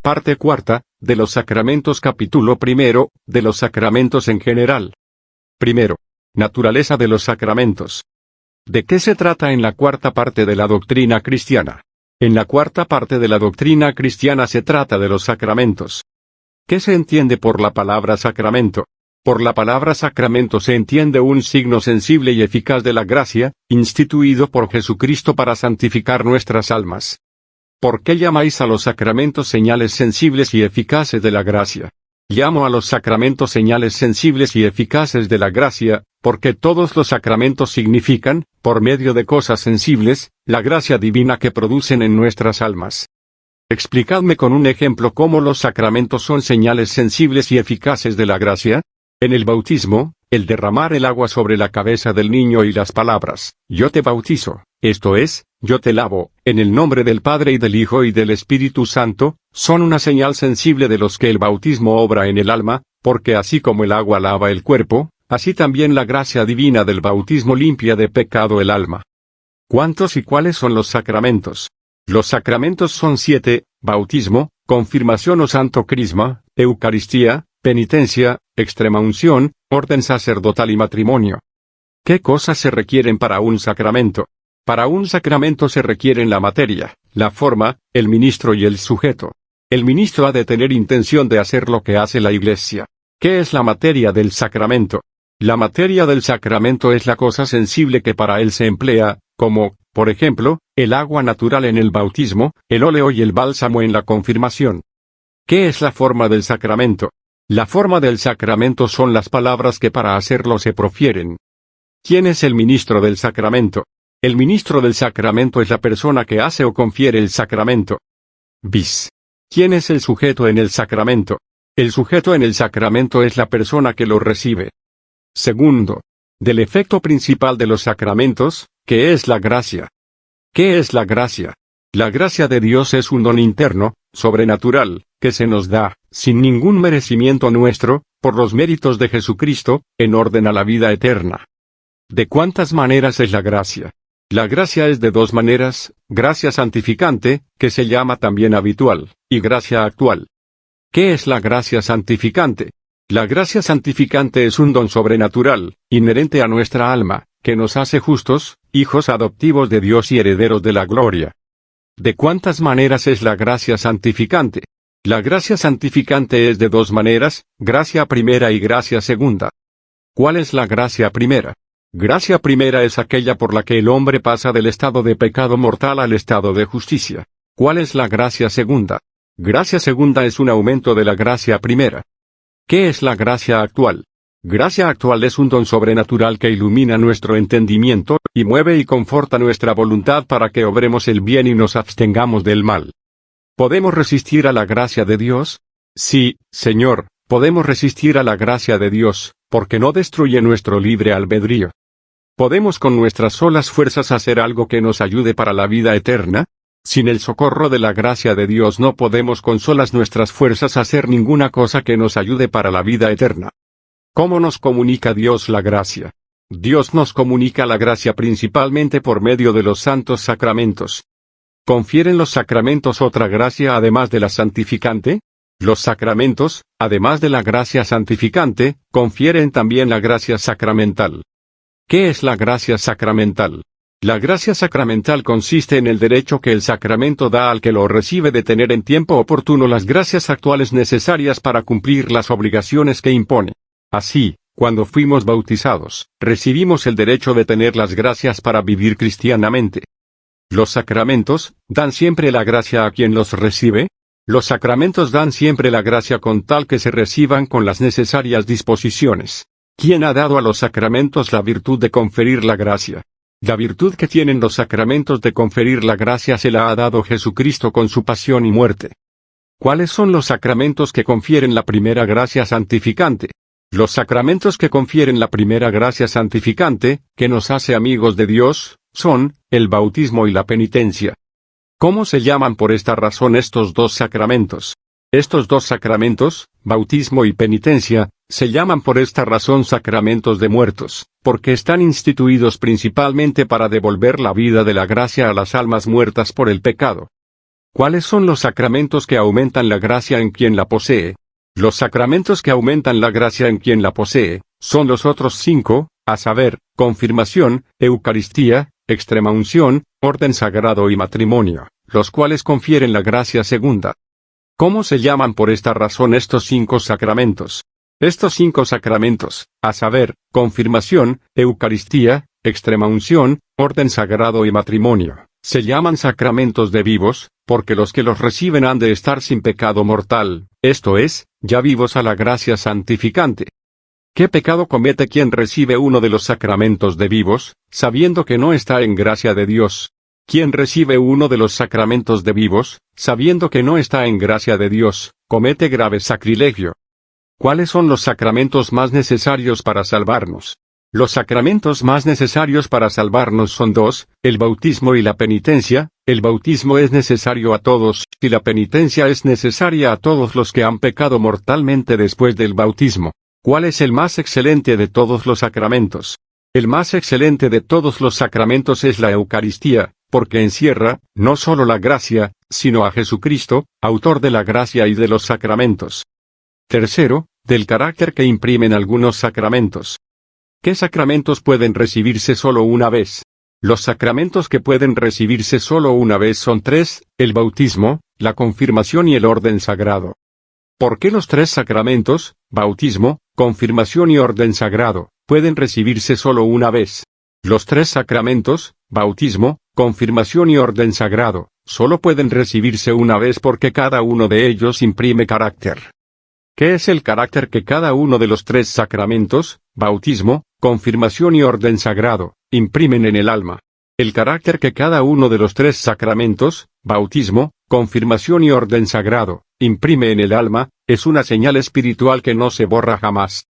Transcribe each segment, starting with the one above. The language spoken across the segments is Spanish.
Parte cuarta, de los sacramentos. Capítulo primero, de los sacramentos en general. Primero, naturaleza de los sacramentos. ¿De qué se trata en la cuarta parte de la doctrina cristiana? En la cuarta parte de la doctrina cristiana se trata de los sacramentos. ¿Qué se entiende por la palabra sacramento? Por la palabra sacramento se entiende un signo sensible y eficaz de la gracia, instituido por Jesucristo para santificar nuestras almas. ¿Por qué llamáis a los sacramentos señales sensibles y eficaces de la gracia? Llamo a los sacramentos señales sensibles y eficaces de la gracia, porque todos los sacramentos significan, por medio de cosas sensibles, la gracia divina que producen en nuestras almas. Explicadme con un ejemplo cómo los sacramentos son señales sensibles y eficaces de la gracia. En el bautismo, el derramar el agua sobre la cabeza del niño y las palabras, yo te bautizo, esto es, yo te lavo, en el nombre del Padre y del Hijo y del Espíritu Santo, son una señal sensible de los que el bautismo obra en el alma, porque así como el agua lava el cuerpo, así también la gracia divina del bautismo limpia de pecado el alma. ¿Cuántos y cuáles son los sacramentos? Los sacramentos son 7, bautismo, confirmación o santo crisma, Eucaristía, penitencia, extremaunción, orden sacerdotal y matrimonio. ¿Qué cosas se requieren para un sacramento? Para un sacramento se requieren la materia, la forma, el ministro y el sujeto. El ministro ha de tener intención de hacer lo que hace la Iglesia. ¿Qué es la materia del sacramento? La materia del sacramento es la cosa sensible que para él se emplea, como, por ejemplo, el agua natural en el bautismo, el óleo y el bálsamo en la confirmación. ¿Qué es la forma del sacramento? La forma del sacramento son las palabras que para hacerlo se profieren. ¿Quién es el ministro del sacramento? El ministro del sacramento es la persona que hace o confiere el sacramento. Bis. ¿Quién es el sujeto en el sacramento? El sujeto en el sacramento es la persona que lo recibe. Segundo, del efecto principal de los sacramentos, ¿qué es la gracia? ¿Qué es la gracia? La gracia de Dios es un don interno, sobrenatural, que se nos da, sin ningún merecimiento nuestro, por los méritos de Jesucristo, en orden a la vida eterna. ¿De cuántas maneras es la gracia? La gracia es de 2 maneras, gracia santificante, que se llama también habitual, y gracia actual. ¿Qué es la gracia santificante? La gracia santificante es un don sobrenatural, inherente a nuestra alma, que nos hace justos, hijos adoptivos de Dios y herederos de la gloria. ¿De cuántas maneras es la gracia santificante? La gracia santificante es de 2 maneras, gracia primera y gracia segunda. ¿Cuál es la gracia primera? Gracia primera es aquella por la que el hombre pasa del estado de pecado mortal al estado de justicia. ¿Cuál es la gracia segunda? Gracia segunda es un aumento de la gracia primera. ¿Qué es la gracia actual? Gracia actual es un don sobrenatural que ilumina nuestro entendimiento, y mueve y conforta nuestra voluntad para que obremos el bien y nos abstengamos del mal. ¿Podemos resistir a la gracia de Dios? Sí, Señor, podemos resistir a la gracia de Dios, porque no destruye nuestro libre albedrío. ¿Podemos con nuestras solas fuerzas hacer algo que nos ayude para la vida eterna? Sin el socorro de la gracia de Dios no podemos con solas nuestras fuerzas hacer ninguna cosa que nos ayude para la vida eterna. ¿Cómo nos comunica Dios la gracia? Dios nos comunica la gracia principalmente por medio de los santos sacramentos. ¿Confieren los sacramentos otra gracia además de la santificante? Los sacramentos, además de la gracia santificante, confieren también la gracia sacramental. ¿Qué es la gracia sacramental? La gracia sacramental consiste en el derecho que el sacramento da al que lo recibe de tener en tiempo oportuno las gracias actuales necesarias para cumplir las obligaciones que impone. Así, cuando fuimos bautizados, recibimos el derecho de tener las gracias para vivir cristianamente. ¿Los sacramentos dan siempre la gracia a quien los recibe? Los sacramentos dan siempre la gracia con tal que se reciban con las necesarias disposiciones. ¿Quién ha dado a los sacramentos la virtud de conferir la gracia? La virtud que tienen los sacramentos de conferir la gracia se la ha dado Jesucristo con su pasión y muerte. ¿Cuáles son los sacramentos que confieren la primera gracia santificante? Los sacramentos que confieren la primera gracia santificante, que nos hace amigos de Dios, son el bautismo y la penitencia. ¿Cómo se llaman por esta razón estos 2 sacramentos? Estos 2 sacramentos, bautismo y penitencia, se llaman por esta razón sacramentos de muertos, porque están instituidos principalmente para devolver la vida de la gracia a las almas muertas por el pecado. ¿Cuáles son los sacramentos que aumentan la gracia en quien la posee? Los sacramentos que aumentan la gracia en quien la posee, son los otros 5, a saber, confirmación, Eucaristía, extremaunción, orden sagrado y matrimonio, los cuales confieren la gracia segunda. ¿Cómo se llaman por esta razón estos 5 sacramentos? Estos 5 sacramentos, a saber, confirmación, Eucaristía, extremaunción, orden sagrado y matrimonio, se llaman sacramentos de vivos, porque los que los reciben han de estar sin pecado mortal, esto es, ya vivos a la gracia santificante. ¿Qué pecado comete quien recibe uno de los sacramentos de vivos, sabiendo que no está en gracia de Dios? Quien recibe uno de los sacramentos de vivos, sabiendo que no está en gracia de Dios, comete grave sacrilegio. ¿Cuáles son los sacramentos más necesarios para salvarnos? Los sacramentos más necesarios para salvarnos son 2, el bautismo y la penitencia. El bautismo es necesario a todos, y la penitencia es necesaria a todos los que han pecado mortalmente después del bautismo. ¿Cuál es el más excelente de todos los sacramentos? El más excelente de todos los sacramentos es la Eucaristía, porque encierra, no solo la gracia, sino a Jesucristo, autor de la gracia y de los sacramentos. Tercero, del carácter que imprimen algunos sacramentos. ¿Qué sacramentos pueden recibirse solo una vez? Los sacramentos que pueden recibirse solo una vez son 3, el bautismo, la confirmación y el orden sagrado. ¿Por qué los 3 sacramentos, bautismo, confirmación y orden sagrado, pueden recibirse solo una vez? Los 3 sacramentos, bautismo, confirmación y orden sagrado, solo pueden recibirse una vez porque cada uno de ellos imprime carácter. ¿Qué es el carácter que cada uno de los 3 sacramentos, bautismo, confirmación y orden sagrado, imprimen en el alma? El carácter que cada uno de los 3 sacramentos, bautismo, confirmación y orden sagrado, imprime en el alma, es una señal espiritual que no se borra jamás.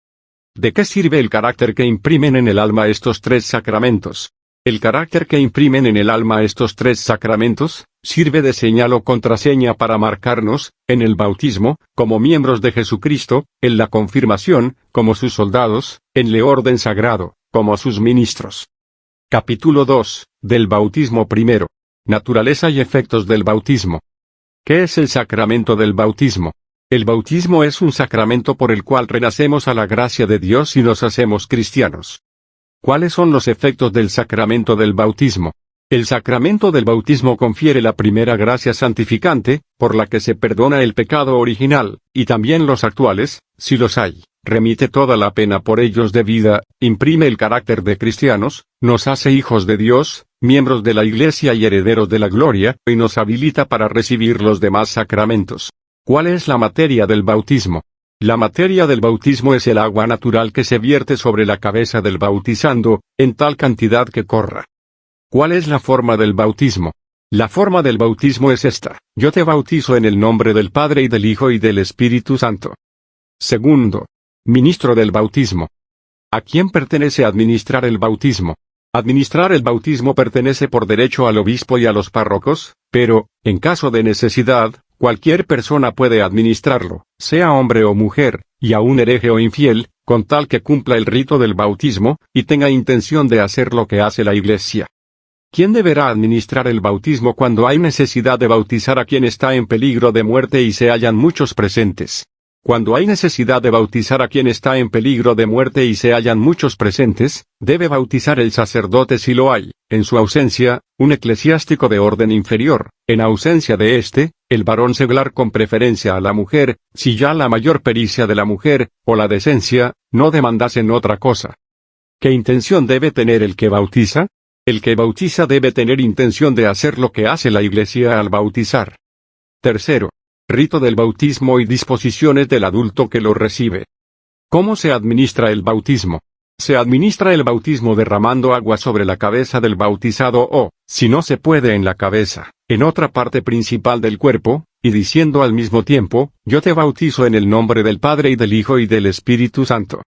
¿De qué sirve el carácter que imprimen en el alma estos 3 sacramentos? El carácter que imprimen en el alma estos 3 sacramentos, sirve de señal o contraseña para marcarnos, en el bautismo, como miembros de Jesucristo, en la confirmación, como sus soldados, en el orden sagrado, como sus ministros. Capítulo 2, del bautismo primero. Naturaleza y efectos del bautismo. ¿Qué es el sacramento del bautismo? El bautismo es un sacramento por el cual renacemos a la gracia de Dios y nos hacemos cristianos. ¿Cuáles son los efectos del sacramento del bautismo? El sacramento del bautismo confiere la primera gracia santificante, por la que se perdona el pecado original, y también los actuales, si los hay, remite toda la pena por ellos debida, imprime el carácter de cristianos, nos hace hijos de Dios, miembros de la Iglesia y herederos de la gloria, y nos habilita para recibir los demás sacramentos. ¿Cuál es la materia del bautismo? La materia del bautismo es el agua natural que se vierte sobre la cabeza del bautizando, en tal cantidad que corra. ¿Cuál es la forma del bautismo? La forma del bautismo es esta: yo te bautizo en el nombre del Padre y del Hijo y del Espíritu Santo. Segundo, ministro del bautismo. ¿A quién pertenece administrar el bautismo? Administrar el bautismo pertenece por derecho al obispo y a los párrocos, pero, en caso de necesidad, cualquier persona puede administrarlo, sea hombre o mujer, y aun hereje o infiel, con tal que cumpla el rito del bautismo, y tenga intención de hacer lo que hace la Iglesia. ¿Quién deberá administrar el bautismo cuando hay necesidad de bautizar a quien está en peligro de muerte y se hallan muchos presentes? Cuando hay necesidad de bautizar a quien está en peligro de muerte y se hallan muchos presentes, debe bautizar el sacerdote si lo hay, en su ausencia, un eclesiástico de orden inferior, en ausencia de éste, el varón seglar con preferencia a la mujer, si ya la mayor pericia de la mujer, o la decencia, no demandasen otra cosa. ¿Qué intención debe tener el que bautiza? El que bautiza debe tener intención de hacer lo que hace la Iglesia al bautizar. Tercero, rito del bautismo y disposiciones del adulto que lo recibe. ¿Cómo se administra el bautismo? Se administra el bautismo derramando agua sobre la cabeza del bautizado o, si no se puede en la cabeza, en otra parte principal del cuerpo, y diciendo al mismo tiempo, yo te bautizo en el nombre del Padre y del Hijo y del Espíritu Santo.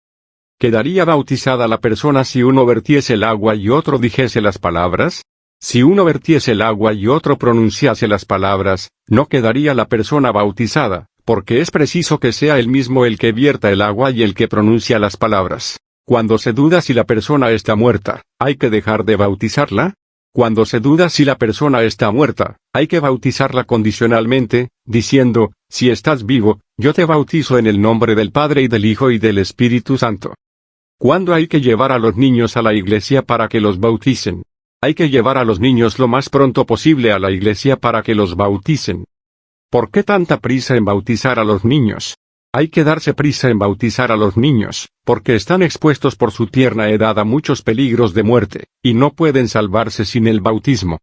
¿Quedaría bautizada la persona si uno vertiese el agua y otro dijese las palabras? Si uno vertiese el agua y otro pronunciase las palabras, no quedaría la persona bautizada, porque es preciso que sea él mismo el que vierta el agua y el que pronuncia las palabras. Cuando se duda si la persona está muerta, ¿hay que dejar de bautizarla? Cuando se duda si la persona está muerta, hay que bautizarla condicionalmente, diciendo, si estás vivo, yo te bautizo en el nombre del Padre y del Hijo y del Espíritu Santo. ¿Cuándo hay que llevar a los niños a la iglesia para que los bauticen? Hay que llevar a los niños lo más pronto posible a la iglesia para que los bauticen. ¿Por qué tanta prisa en bautizar a los niños? Hay que darse prisa en bautizar a los niños, porque están expuestos por su tierna edad a muchos peligros de muerte, y no pueden salvarse sin el bautismo.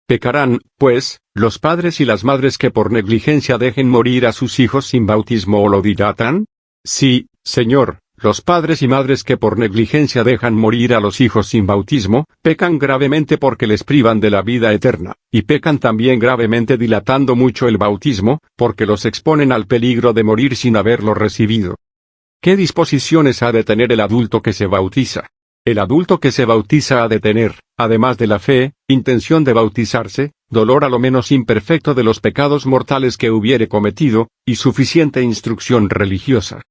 Pecarán, pues, los padres y las madres que por negligencia dejen morir a sus hijos sin bautismo o lo dilatan? Sí, Señor, los padres y madres que por negligencia dejan morir a los hijos sin bautismo, pecan gravemente porque les privan de la vida eterna, y pecan también gravemente dilatando mucho el bautismo, porque los exponen al peligro de morir sin haberlo recibido. ¿Qué disposiciones ha de tener el adulto que se bautiza? El adulto que se bautiza ha de tener, además de la fe, intención de bautizarse, dolor a lo menos imperfecto de los pecados mortales que hubiere cometido, y suficiente instrucción religiosa.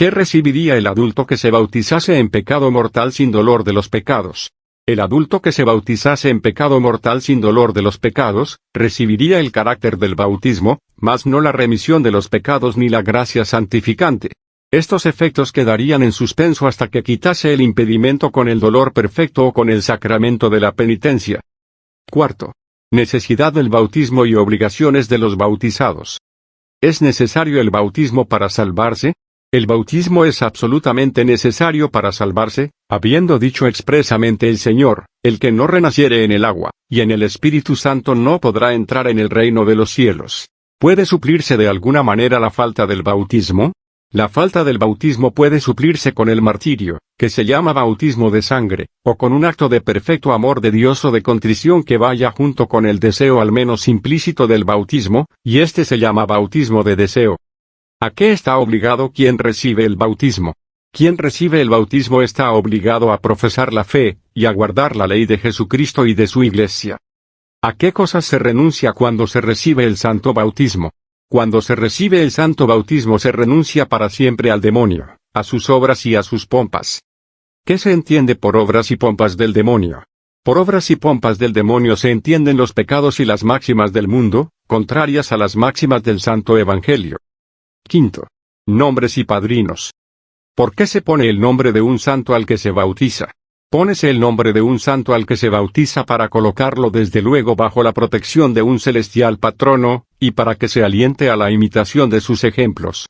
¿Qué recibiría el adulto que se bautizase en pecado mortal sin dolor de los pecados? El adulto que se bautizase en pecado mortal sin dolor de los pecados, recibiría el carácter del bautismo, mas no la remisión de los pecados ni la gracia santificante. Estos efectos quedarían en suspenso hasta que quitase el impedimento con el dolor perfecto o con el sacramento de la penitencia. Cuarto. Necesidad del bautismo y obligaciones de los bautizados. ¿Es necesario el bautismo para salvarse? El bautismo es absolutamente necesario para salvarse, habiendo dicho expresamente el Señor, el que no renaciere en el agua, y en el Espíritu Santo no podrá entrar en el reino de los cielos. ¿Puede suplirse de alguna manera la falta del bautismo? La falta del bautismo puede suplirse con el martirio, que se llama bautismo de sangre, o con un acto de perfecto amor de Dios o de contrición que vaya junto con el deseo al menos implícito del bautismo, y este se llama bautismo de deseo. ¿A qué está obligado quien recibe el bautismo? Quien recibe el bautismo está obligado a profesar la fe, y a guardar la ley de Jesucristo y de su Iglesia. ¿A qué cosas se renuncia cuando se recibe el santo bautismo? Cuando se recibe el santo bautismo se renuncia para siempre al demonio, a sus obras y a sus pompas. ¿Qué se entiende por obras y pompas del demonio? Por obras y pompas del demonio se entienden los pecados y las máximas del mundo, contrarias a las máximas del Santo Evangelio. Quinto. Nombres y padrinos. ¿Por qué se pone el nombre de un santo al que se bautiza? Pónese el nombre de un santo al que se bautiza para colocarlo desde luego bajo la protección de un celestial patrono, y para que se aliente a la imitación de sus ejemplos.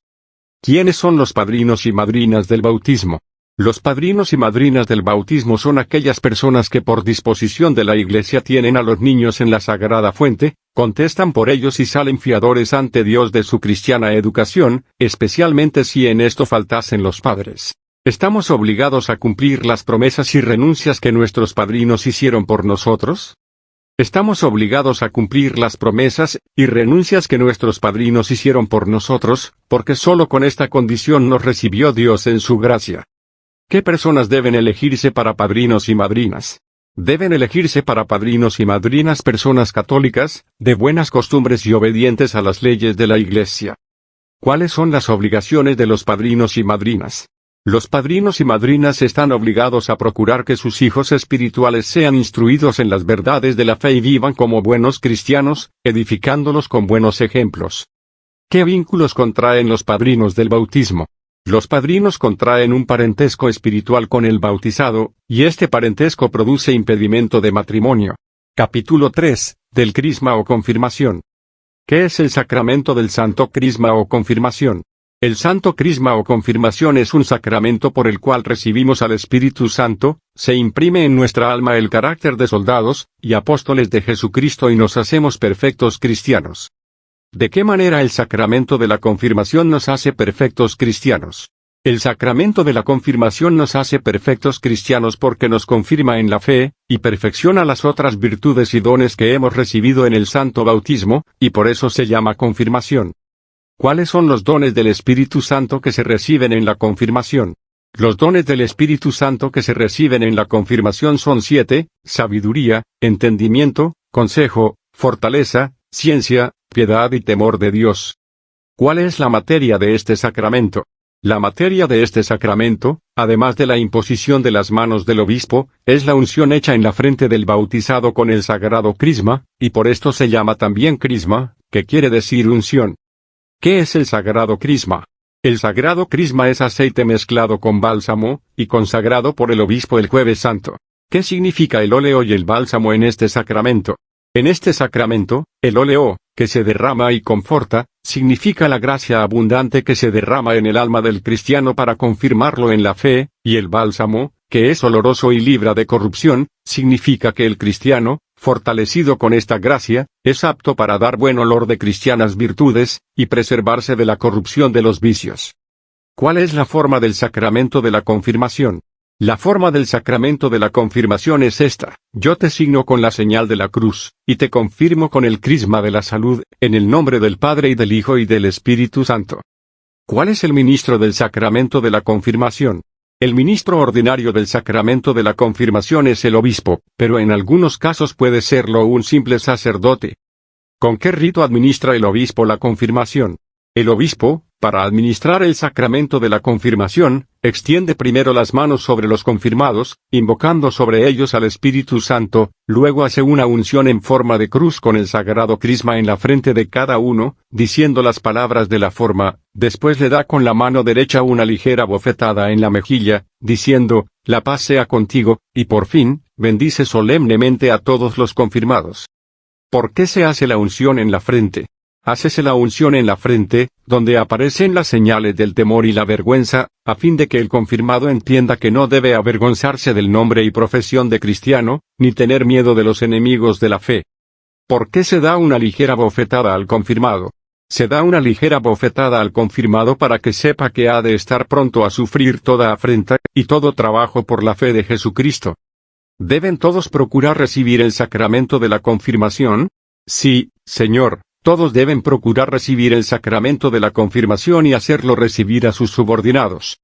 ¿Quiénes son los padrinos y madrinas del bautismo? Los padrinos y madrinas del bautismo son aquellas personas que por disposición de la Iglesia tienen a los niños en la sagrada fuente, contestan por ellos y salen fiadores ante Dios de su cristiana educación, especialmente si en esto faltasen los padres. ¿Estamos obligados a cumplir las promesas y renuncias que nuestros padrinos hicieron por nosotros? ¿Estamos obligados a cumplir las promesas y renuncias que nuestros padrinos hicieron por nosotros, porque solo con esta condición nos recibió Dios en su gracia? ¿Qué personas deben elegirse para padrinos y madrinas? Deben elegirse para padrinos y madrinas personas católicas, de buenas costumbres y obedientes a las leyes de la Iglesia. ¿Cuáles son las obligaciones de los padrinos y madrinas? Los padrinos y madrinas están obligados a procurar que sus hijos espirituales sean instruidos en las verdades de la fe y vivan como buenos cristianos, edificándolos con buenos ejemplos. ¿Qué vínculos contraen los padrinos del bautismo? Los padrinos contraen un parentesco espiritual con el bautizado, y este parentesco produce impedimento de matrimonio. Capítulo 3, del Crisma o confirmación. ¿Qué es el sacramento del santo crisma o confirmación? El santo crisma o confirmación es un sacramento por el cual recibimos al Espíritu Santo, se imprime en nuestra alma el carácter de soldados y apóstoles de Jesucristo y nos hacemos perfectos cristianos. ¿De qué manera el sacramento de la confirmación nos hace perfectos cristianos? El sacramento de la confirmación nos hace perfectos cristianos porque nos confirma en la fe, y perfecciona las otras virtudes y dones que hemos recibido en el santo bautismo, y por eso se llama confirmación. ¿Cuáles son los dones del Espíritu Santo que se reciben en la confirmación? Los dones del Espíritu Santo que se reciben en la confirmación son 7, sabiduría, entendimiento, consejo, fortaleza, ciencia, piedad y temor de Dios. ¿Cuál es la materia de este sacramento? La materia de este sacramento, además de la imposición de las manos del obispo, es la unción hecha en la frente del bautizado con el sagrado crisma, y por esto se llama también crisma, que quiere decir unción. ¿Qué es el sagrado crisma? El sagrado crisma es aceite mezclado con bálsamo, y consagrado por el obispo el Jueves Santo. ¿Qué significa el óleo y el bálsamo en este sacramento? En este sacramento, el óleo, que se derrama y conforta, significa la gracia abundante que se derrama en el alma del cristiano para confirmarlo en la fe, y el bálsamo, que es oloroso y libra de corrupción, significa que el cristiano, fortalecido con esta gracia, es apto para dar buen olor de cristianas virtudes, y preservarse de la corrupción de los vicios. ¿Cuál es la forma del sacramento de la confirmación? La forma del sacramento de la confirmación es esta: yo te signo con la señal de la cruz, y te confirmo con el crisma de la salud, en el nombre del Padre y del Hijo y del Espíritu Santo. ¿Cuál es el ministro del sacramento de la confirmación? El ministro ordinario del sacramento de la confirmación es el obispo, pero en algunos casos puede serlo un simple sacerdote. ¿Con qué rito administra el obispo la confirmación? El obispo, para administrar el sacramento de la confirmación, extiende primero las manos sobre los confirmados, invocando sobre ellos al Espíritu Santo, luego hace una unción en forma de cruz con el sagrado crisma en la frente de cada uno, diciendo las palabras de la forma, después le da con la mano derecha una ligera bofetada en la mejilla, diciendo, la paz sea contigo, y por fin, bendice solemnemente a todos los confirmados. ¿Por qué se hace la unción en la frente? Hácese la unción en la frente, donde aparecen las señales del temor y la vergüenza, a fin de que el confirmado entienda que no debe avergonzarse del nombre y profesión de cristiano, ni tener miedo de los enemigos de la fe. ¿Por qué se da una ligera bofetada al confirmado? Se da una ligera bofetada al confirmado para que sepa que ha de estar pronto a sufrir toda afrenta, y todo trabajo por la fe de Jesucristo. ¿Deben todos procurar recibir el sacramento de la confirmación? Sí, Señor. Todos deben procurar recibir el sacramento de la confirmación y hacerlo recibir a sus subordinados.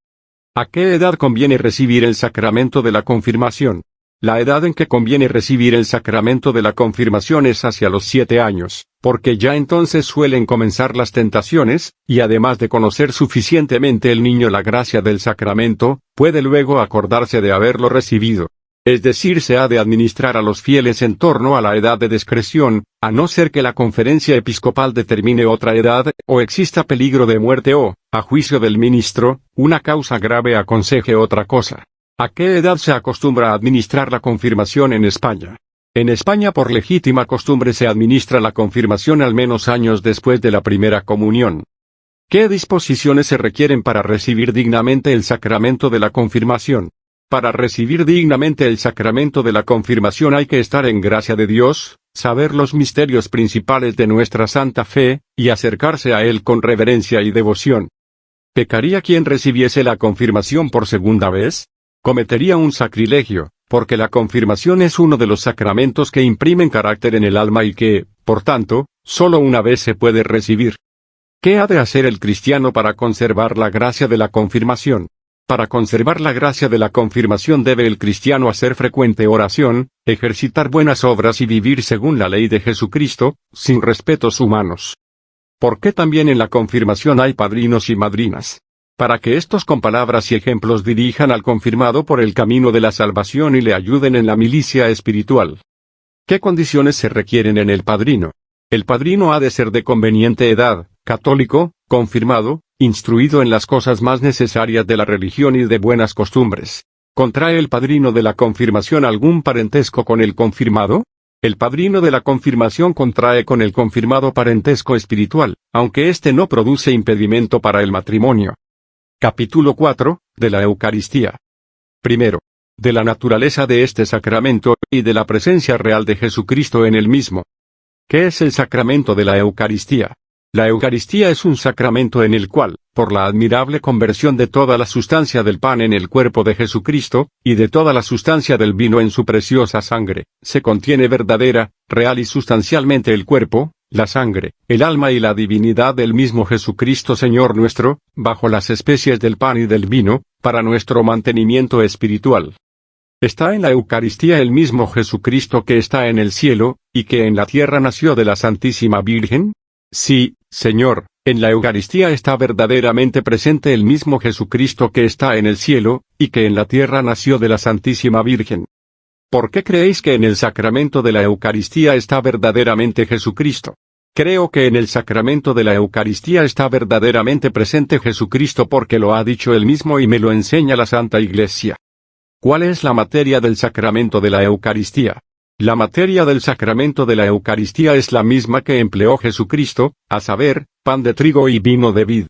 ¿A qué edad conviene recibir el sacramento de la confirmación? La edad en que conviene recibir el sacramento de la confirmación es hacia los 7 años, porque ya entonces suelen comenzar las tentaciones, y además de conocer suficientemente el niño la gracia del sacramento, puede luego acordarse de haberlo recibido. Es decir, se ha de administrar a los fieles en torno a la edad de discreción, a no ser que la conferencia episcopal determine otra edad, o exista peligro de muerte o, a juicio del ministro, una causa grave aconseje otra cosa. ¿A qué edad se acostumbra a administrar la confirmación en España? En España por legítima costumbre se administra la confirmación al menos años después de la primera comunión. ¿Qué disposiciones se requieren para recibir dignamente el sacramento de la confirmación? Para recibir dignamente el sacramento de la confirmación hay que estar en gracia de Dios, saber los misterios principales de nuestra santa fe, y acercarse a Él con reverencia y devoción. ¿Pecaría quien recibiese la confirmación por segunda vez? Cometería un sacrilegio, porque la confirmación es uno de los sacramentos que imprimen carácter en el alma y que, por tanto, solo una vez se puede recibir. ¿Qué ha de hacer el cristiano para conservar la gracia de la confirmación? Para conservar la gracia de la confirmación debe el cristiano hacer frecuente oración, ejercitar buenas obras y vivir según la ley de Jesucristo, sin respetos humanos. ¿Por qué también en la confirmación hay padrinos y madrinas? Para que estos con palabras y ejemplos dirijan al confirmado por el camino de la salvación y le ayuden en la milicia espiritual. ¿Qué condiciones se requieren en el padrino? El padrino ha de ser de conveniente edad, católico, confirmado, instruido en las cosas más necesarias de la religión y de buenas costumbres. ¿Contrae el padrino de la confirmación algún parentesco con el confirmado? El padrino de la confirmación contrae con el confirmado parentesco espiritual, aunque éste no produce impedimento para el matrimonio. Capítulo 4, de la Eucaristía. Primero, de la naturaleza de este sacramento, y de la presencia real de Jesucristo en el mismo. ¿Qué es el sacramento de la Eucaristía? La Eucaristía es un sacramento en el cual, por la admirable conversión de toda la sustancia del pan en el cuerpo de Jesucristo, y de toda la sustancia del vino en su preciosa sangre, se contiene verdadera, real y sustancialmente el cuerpo, la sangre, el alma y la divinidad del mismo Jesucristo Señor nuestro, bajo las especies del pan y del vino, para nuestro mantenimiento espiritual. ¿Está en la Eucaristía el mismo Jesucristo que está en el cielo, y que en la tierra nació de la Santísima Virgen? Sí, Señor, En la Eucaristía está verdaderamente presente el mismo Jesucristo que está en el cielo, y que en la tierra nació de la Santísima Virgen. ¿Por qué creéis que en el sacramento de la Eucaristía está verdaderamente Jesucristo? Creo que en el sacramento de la Eucaristía está verdaderamente presente Jesucristo porque lo ha dicho él mismo y me lo enseña la Santa Iglesia. ¿Cuál es la materia del sacramento de la Eucaristía? La materia del sacramento de la Eucaristía es la misma que empleó Jesucristo, a saber, pan de trigo y vino de vid.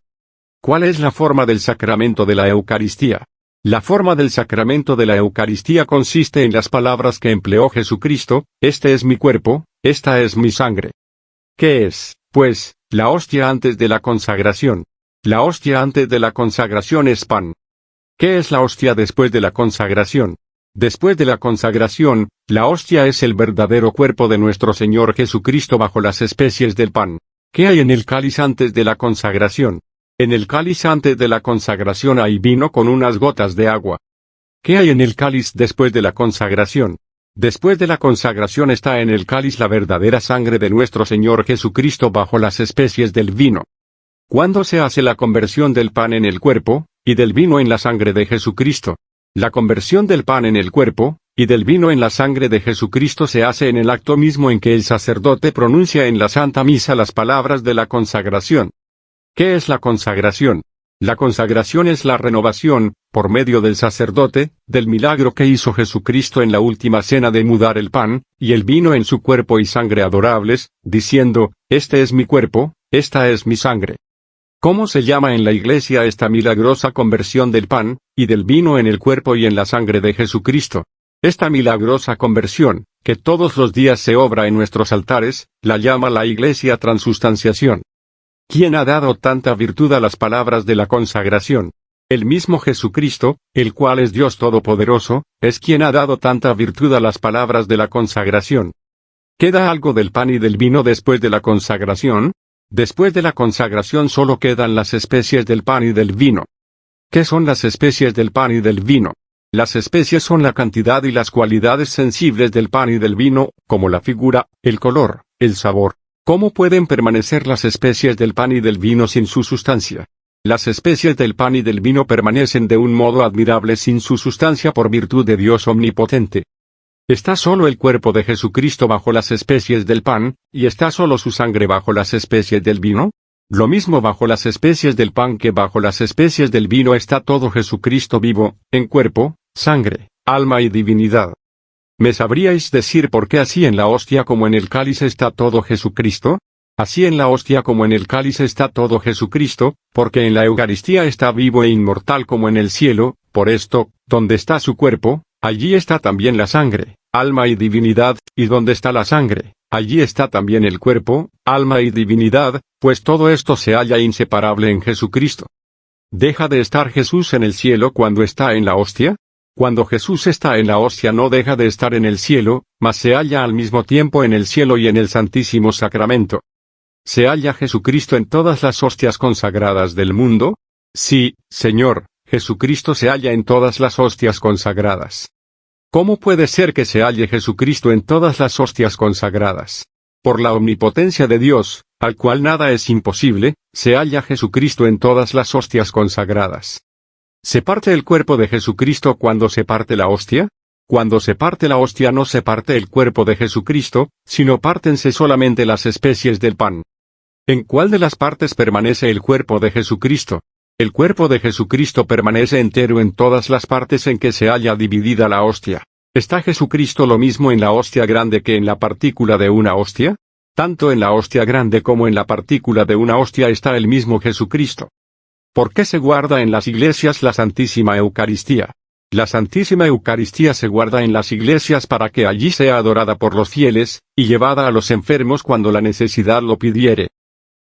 ¿Cuál es la forma del sacramento de la Eucaristía? La forma del sacramento de la Eucaristía consiste en las palabras que empleó Jesucristo: este es mi cuerpo, esta es mi sangre. ¿Qué es, pues, la hostia antes de la consagración? La hostia antes de la consagración es pan. ¿Qué es la hostia después de la consagración? Después de la consagración, la hostia es el verdadero cuerpo de nuestro Señor Jesucristo bajo las especies del pan. ¿Qué hay en el cáliz antes de la consagración? En el cáliz antes de la consagración hay vino con unas gotas de agua. ¿Qué hay en el cáliz después de la consagración? Después de la consagración está en el cáliz la verdadera sangre de nuestro Señor Jesucristo bajo las especies del vino. ¿Cuándo se hace la conversión del pan en el cuerpo, y del vino en la sangre de Jesucristo? La conversión del pan en el cuerpo, y del vino en la sangre de Jesucristo se hace en el acto mismo en que el sacerdote pronuncia en la Santa Misa las palabras de la consagración. ¿Qué es la consagración? La consagración es la renovación, por medio del sacerdote, del milagro que hizo Jesucristo en la última cena de mudar el pan y el vino en su cuerpo y sangre adorables, diciendo: este es mi cuerpo, esta es mi sangre. ¿Cómo se llama en la Iglesia esta milagrosa conversión del pan y del vino en el cuerpo y en la sangre de Jesucristo? Esta milagrosa conversión, que todos los días se obra en nuestros altares, la llama la Iglesia transustanciación. ¿Quién ha dado tanta virtud a las palabras de la consagración? El mismo Jesucristo, el cual es Dios Todopoderoso, es quien ha dado tanta virtud a las palabras de la consagración. ¿Queda algo del pan y del vino después de la consagración? Después de la consagración solo quedan las especies del pan y del vino. ¿Qué son las especies del pan y del vino? Las especies son la cantidad y las cualidades sensibles del pan y del vino, como la figura, el color, el sabor. ¿Cómo pueden permanecer las especies del pan y del vino sin su sustancia? Las especies del pan y del vino permanecen de un modo admirable sin su sustancia por virtud de Dios omnipotente. ¿Está solo el cuerpo de Jesucristo bajo las especies del pan, y está solo su sangre bajo las especies del vino? Lo mismo bajo las especies del pan que bajo las especies del vino está todo Jesucristo vivo, en cuerpo, sangre, alma y divinidad. ¿Me sabríais decir por qué así en la hostia como en el cáliz está todo Jesucristo? Así en la hostia como en el cáliz está todo Jesucristo, porque en la Eucaristía está vivo e inmortal como en el cielo. Por esto, donde está su cuerpo, allí está también la sangre, alma y divinidad, y donde está la sangre, allí está también el cuerpo, alma y divinidad, pues todo esto se halla inseparable en Jesucristo. ¿Deja de estar Jesús en el cielo cuando está en la hostia? Cuando Jesús está en la hostia no deja de estar en el cielo, mas se halla al mismo tiempo en el cielo y en el Santísimo Sacramento. ¿Se halla Jesucristo en todas las hostias consagradas del mundo? Sí, Señor, Jesucristo se halla en todas las hostias consagradas. ¿Cómo puede ser que se halle Jesucristo en todas las hostias consagradas? Por la omnipotencia de Dios, al cual nada es imposible, se halla Jesucristo en todas las hostias consagradas. ¿Se parte el cuerpo de Jesucristo cuando se parte la hostia? Cuando se parte la hostia no se parte el cuerpo de Jesucristo, sino pártense solamente las especies del pan. ¿En cuál de las partes permanece el cuerpo de Jesucristo? El cuerpo de Jesucristo permanece entero en todas las partes en que se halla dividida la hostia. ¿Está Jesucristo lo mismo en la hostia grande que en la partícula de una hostia? Tanto en la hostia grande como en la partícula de una hostia está el mismo Jesucristo. ¿Por qué se guarda en las iglesias la Santísima Eucaristía? La Santísima Eucaristía se guarda en las iglesias para que allí sea adorada por los fieles, y llevada a los enfermos cuando la necesidad lo pidiere.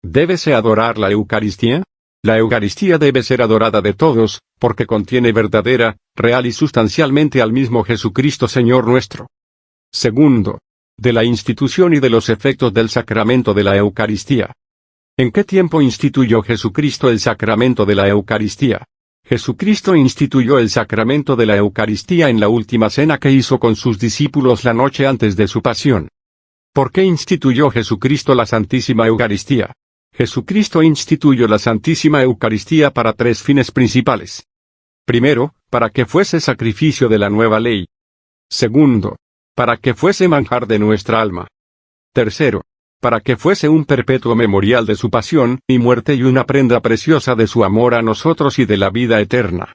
¿Débese adorar la Eucaristía? La Eucaristía debe ser adorada de todos, porque contiene verdadera, real y sustancialmente al mismo Jesucristo Señor nuestro. Segundo, de la institución y de los efectos del sacramento de la Eucaristía. ¿En qué tiempo instituyó Jesucristo el sacramento de la Eucaristía? Jesucristo instituyó el sacramento de la Eucaristía en la última cena que hizo con sus discípulos la noche antes de su pasión. ¿Por qué instituyó Jesucristo la Santísima Eucaristía? Jesucristo instituyó la Santísima Eucaristía para tres fines principales. Primero, para que fuese sacrificio de la nueva ley. Segundo, para que fuese manjar de nuestra alma. Tercero, para que fuese un perpetuo memorial de su pasión y muerte y una prenda preciosa de su amor a nosotros y de la vida eterna.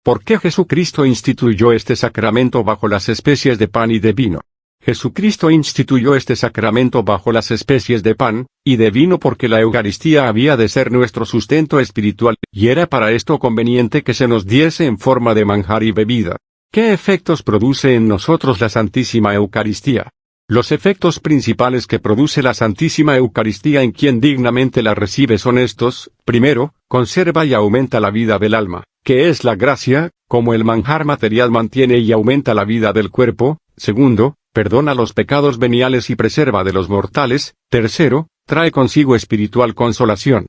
¿Por qué Jesucristo instituyó este sacramento bajo las especies de pan y de vino? Jesucristo instituyó este sacramento bajo las especies de pan y de vino porque la Eucaristía había de ser nuestro sustento espiritual, y era para esto conveniente que se nos diese en forma de manjar y bebida. ¿Qué efectos produce en nosotros la Santísima Eucaristía? Los efectos principales que produce la Santísima Eucaristía en quien dignamente la recibe son estos: primero, conserva y aumenta la vida del alma, que es la gracia, como el manjar material mantiene y aumenta la vida del cuerpo. Segundo, perdona los pecados veniales y preserva de los mortales. Tercero, trae consigo espiritual consolación.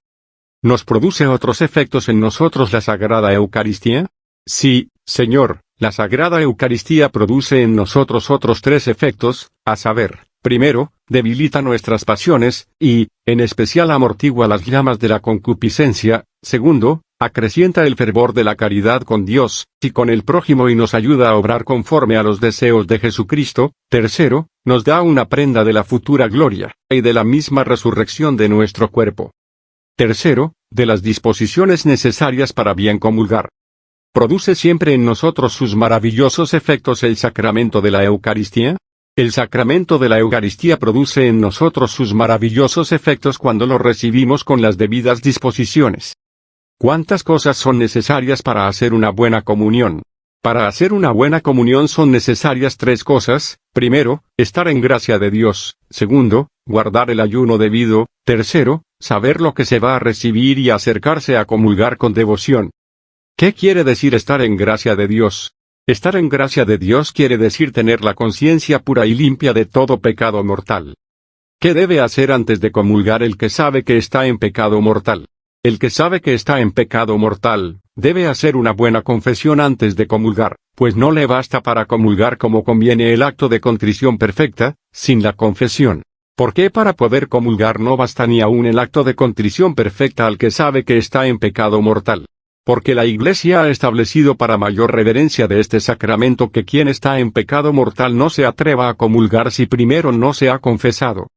¿Nos produce otros efectos en nosotros la Sagrada Eucaristía? Sí, Señor, la Sagrada Eucaristía produce en nosotros otros tres efectos, a saber, primero, debilita nuestras pasiones, y, en especial amortigua las llamas de la concupiscencia. Segundo, acrecienta el fervor de la caridad con Dios y con el prójimo y nos ayuda a obrar conforme a los deseos de Jesucristo. Tercero, nos da una prenda de la futura gloria, y de la misma resurrección de nuestro cuerpo. Tercero, de las disposiciones necesarias para bien comulgar. ¿Produce siempre en nosotros sus maravillosos efectos el sacramento de la Eucaristía? El sacramento de la Eucaristía produce en nosotros sus maravillosos efectos cuando lo recibimos con las debidas disposiciones. ¿Cuántas cosas son necesarias para hacer una buena comunión? Para hacer una buena comunión son necesarias tres cosas: primero, estar en gracia de Dios; segundo, guardar el ayuno debido; tercero, saber lo que se va a recibir y acercarse a comulgar con devoción. ¿Qué quiere decir estar en gracia de Dios? Estar en gracia de Dios quiere decir tener la conciencia pura y limpia de todo pecado mortal. ¿Qué debe hacer antes de comulgar el que sabe que está en pecado mortal? El que sabe que está en pecado mortal, debe hacer una buena confesión antes de comulgar, pues no le basta para comulgar como conviene el acto de contrición perfecta, sin la confesión. ¿Por qué para poder comulgar no basta ni aún el acto de contrición perfecta al que sabe que está en pecado mortal? Porque la Iglesia ha establecido para mayor reverencia de este sacramento que quien está en pecado mortal no se atreva a comulgar si primero no se ha confesado.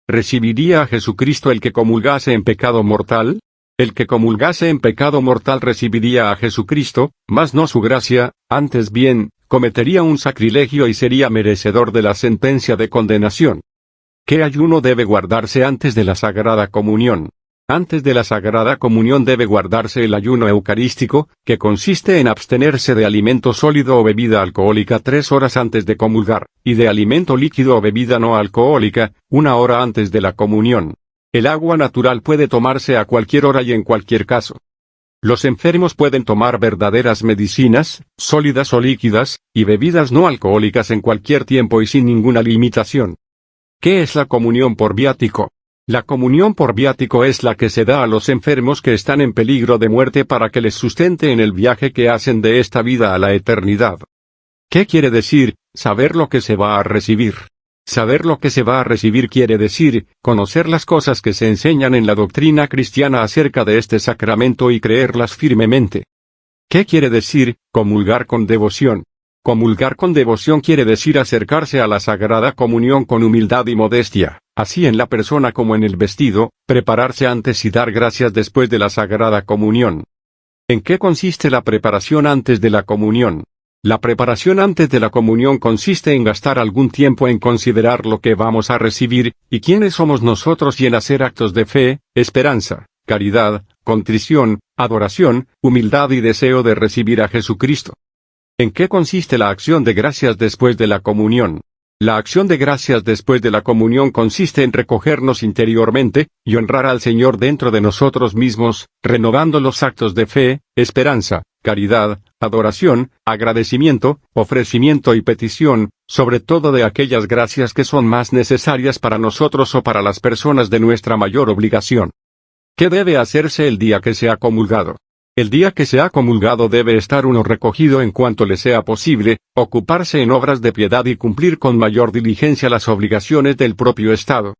¿Recibiría a Jesucristo el que comulgase en pecado mortal? El que comulgase en pecado mortal recibiría a Jesucristo, mas no su gracia; antes bien, cometería un sacrilegio y sería merecedor de la sentencia de condenación. ¿Qué ayuno debe guardarse antes de la Sagrada Comunión? Antes de la Sagrada Comunión debe guardarse el ayuno eucarístico, que consiste en abstenerse de alimento sólido o bebida alcohólica 3 horas antes de comulgar, y de alimento líquido o bebida no alcohólica, 1 hora antes de la comunión. El agua natural puede tomarse a cualquier hora y en cualquier caso. Los enfermos pueden tomar verdaderas medicinas, sólidas o líquidas, y bebidas no alcohólicas en cualquier tiempo y sin ninguna limitación. ¿Qué es la comunión por viático? La comunión por viático es la que se da a los enfermos que están en peligro de muerte para que les sustente en el viaje que hacen de esta vida a la eternidad. ¿Qué quiere decir saber lo que se va a recibir? Saber lo que se va a recibir quiere decir conocer las cosas que se enseñan en la doctrina cristiana acerca de este sacramento y creerlas firmemente. ¿Qué quiere decir comulgar con devoción? Comulgar con devoción quiere decir acercarse a la Sagrada Comunión con humildad y modestia, así en la persona como en el vestido, prepararse antes y dar gracias después de la Sagrada Comunión. ¿En qué consiste la preparación antes de la comunión? La preparación antes de la comunión consiste en gastar algún tiempo en considerar lo que vamos a recibir, y quiénes somos nosotros y en hacer actos de fe, esperanza, caridad, contrición, adoración, humildad y deseo de recibir a Jesucristo. ¿En qué consiste la acción de gracias después de la comunión? La acción de gracias después de la comunión consiste en recogernos interiormente, y honrar al Señor dentro de nosotros mismos, renovando los actos de fe, esperanza, caridad, adoración, agradecimiento, ofrecimiento y petición, sobre todo de aquellas gracias que son más necesarias para nosotros o para las personas de nuestra mayor obligación. ¿Qué debe hacerse el día que se ha comulgado? El día que se ha comulgado debe estar uno recogido en cuanto le sea posible, ocuparse en obras de piedad y cumplir con mayor diligencia las obligaciones del propio estado.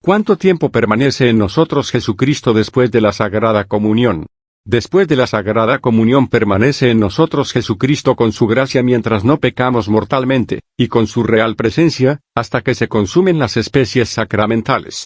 ¿Cuánto tiempo permanece en nosotros Jesucristo después de la Sagrada Comunión? Después de la Sagrada Comunión permanece en nosotros Jesucristo con su gracia mientras no pecamos mortalmente, y con su real presencia, hasta que se consumen las especies sacramentales.